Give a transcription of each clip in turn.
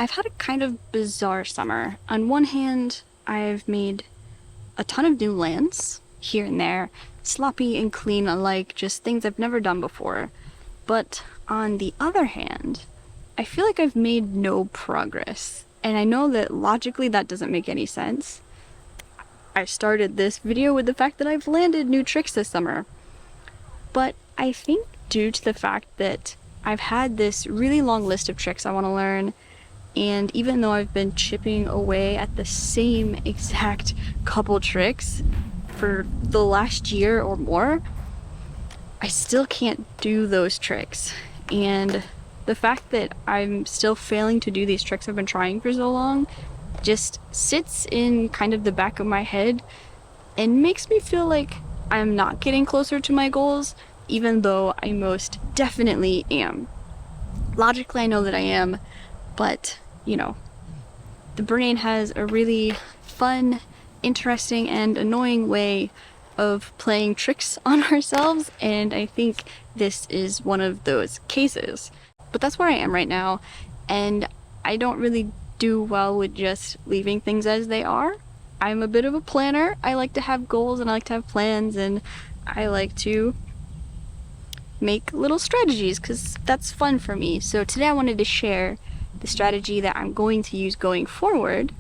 I've had a kind of bizarre summer. On one hand, I've made a ton of new lands here and there, sloppy and clean alike, just things I've never done before. But on the other hand, I feel like I've made no progress. And I know that logically that doesn't make any sense. I started this video with the fact that I've landed new tricks this summer. But I think due to the fact that I've had this really long list of tricks I want to learn, and even though I've been chipping away at the same exact couple tricks for the last year or more, I still can't do those tricks. And the fact that I'm still failing to do these tricks I've been trying for so long just sits in kind of the back of my head and makes me feel like I'm not getting closer to my goals, even though I most definitely am. Logically, I know that I am, but, the brain has a really fun, interesting, and annoying way of playing tricks on ourselves, and I think this is one of those cases. But that's where I am right now, and I don't really do well with just leaving things as they are. I'm a bit of a planner. I like to have goals and I like to have plans, and I like to make little strategies because that's fun for me. So today I wanted to share the strategy that I'm going to use going forward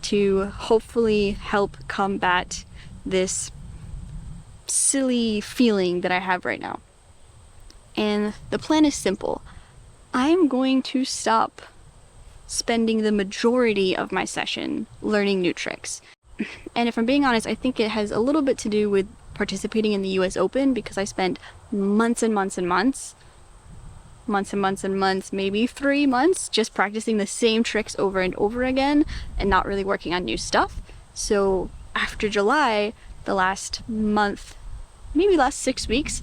to hopefully help combat this silly feeling that I have right now. And the plan is simple. I'm going to stop spending the majority of my session learning new tricks. And if I'm being honest, I think it has a little bit to do with participating in the US Open, because I spent months and months, maybe 3 months, just practicing the same tricks over and over again and not really working on new stuff. So after July, the last month, maybe last 6 weeks,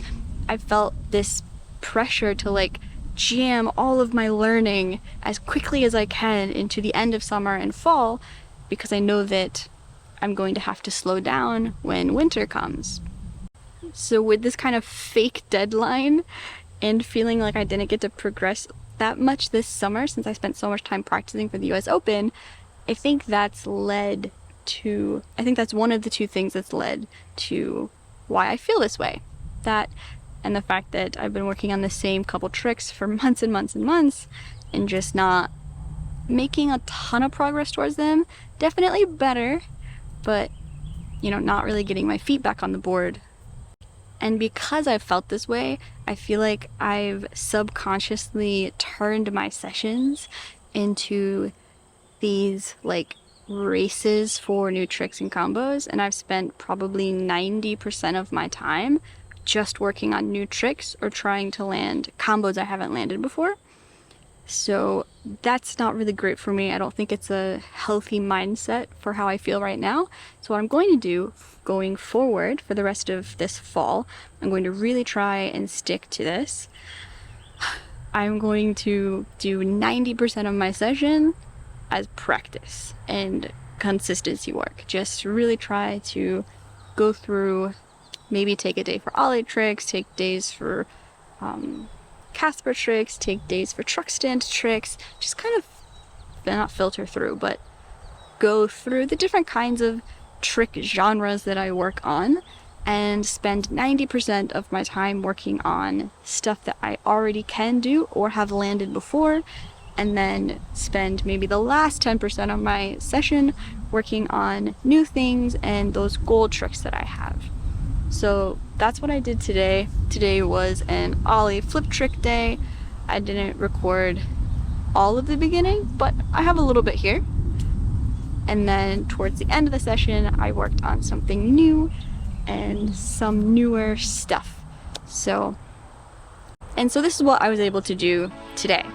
I felt this pressure to jam all of my learning as quickly as I can into the end of summer and fall, because I know that I'm going to have to slow down when winter comes. So with this kind of fake deadline and feeling like I didn't get to progress that much this summer since I spent so much time practicing for the US Open, I think that's one of the two things that's led to why I feel this way. That and the fact that I've been working on the same couple tricks for months and months and months and just not making a ton of progress towards them. Definitely better, but not really getting my feet back on the board. And because I've felt this way, I feel like I've subconsciously turned my sessions into these races for new tricks and combos, and I've spent probably 90% of my time just working on new tricks or trying to land combos I haven't landed before. So that's not really great for me. I don't think it's a healthy mindset for how I feel right now. So what I'm going to do going forward for the rest of this fall, I'm going to really try and stick to this. I'm going to do 90% of my session as practice and consistency work. Just really try to go through, maybe take a day for ollie tricks, take days for Casper tricks, take days for truck stand tricks, just kind of not filter through, but go through the different kinds of trick genres that I work on and spend 90% of my time working on stuff that I already can do or have landed before, and then spend maybe the last 10% of my session working on new things and those gold tricks that I have. So that's what I did today. Today was an ollie flip trick day. I didn't record all of the beginning, but I have a little bit here. And then towards the end of the session, I worked on something new and some newer stuff. So this is what I was able to do today.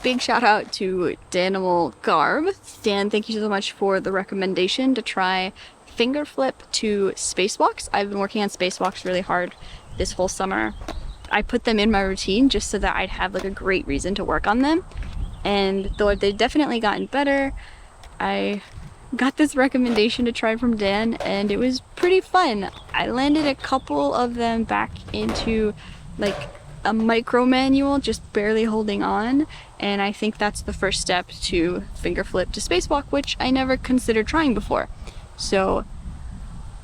big shout out to Danimal Garb. Dan, thank you so much for the recommendation to try finger flip to spacewalks. I've been working on spacewalks really hard this whole summer. I put them in my routine just so that I'd have like a great reason to work on them. And though they've definitely gotten better, I got this recommendation to try from Dan and it was pretty fun. I landed a couple of them back into like a micro manual, just barely holding on, and I think that's the first step to finger flip to spacewalk, which I never considered trying before. So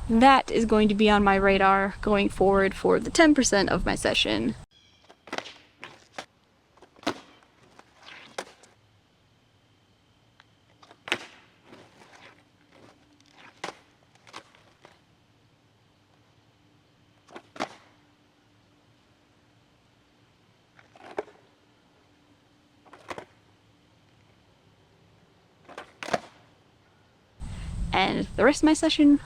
that is going to be on my radar going forward for the 10% of my session. And the rest of my session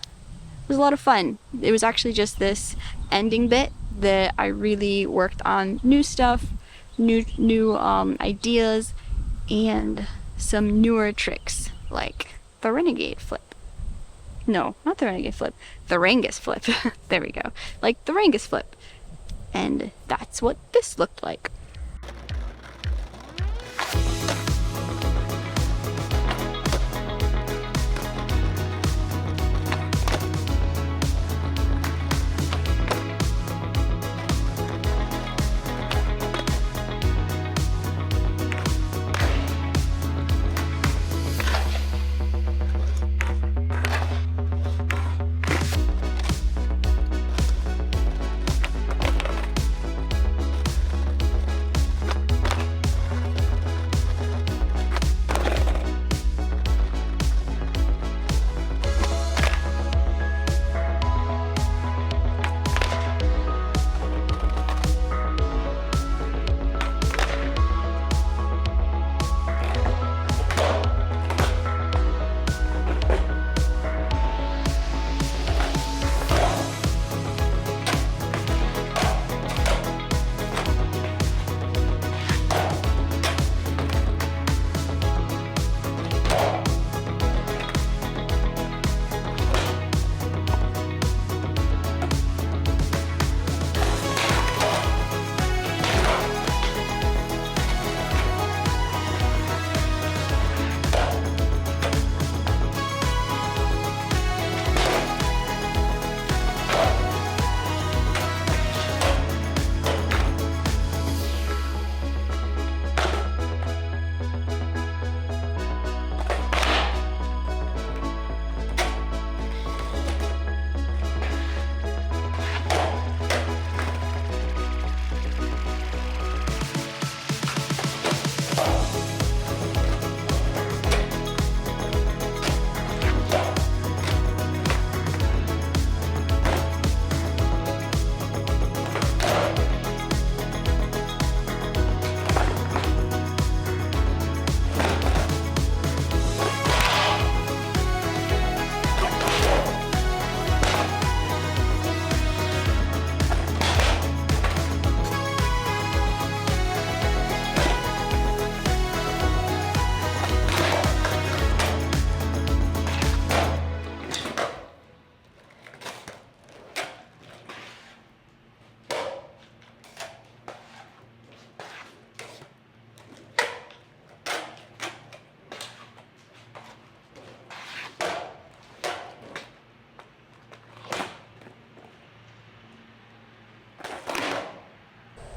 was a lot of fun. It was actually just this ending bit that I really worked on new stuff, new ideas, and some newer tricks like the renegade flip. No, not the renegade flip, the Rangus flip. There we go. Like the Rangus flip. And that's what this looked like.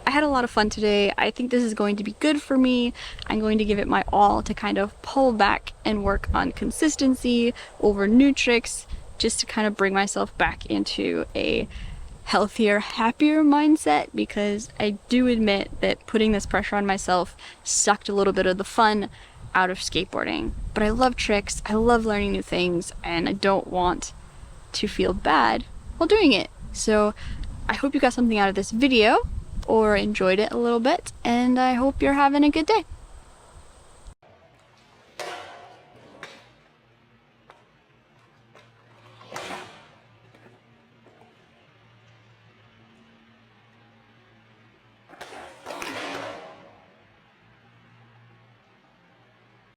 I had a lot of fun today. I think this is going to be good for me. I'm going to give it my all to kind of pull back and work on consistency over new tricks, just to kind of bring myself back into a healthier, happier mindset, because I do admit that putting this pressure on myself sucked a little bit of the fun out of skateboarding. But I love tricks, I love learning new things, and I don't want to feel bad while doing it. So I hope you got something out of this video or enjoyed it a little bit, and I hope you're having a good day.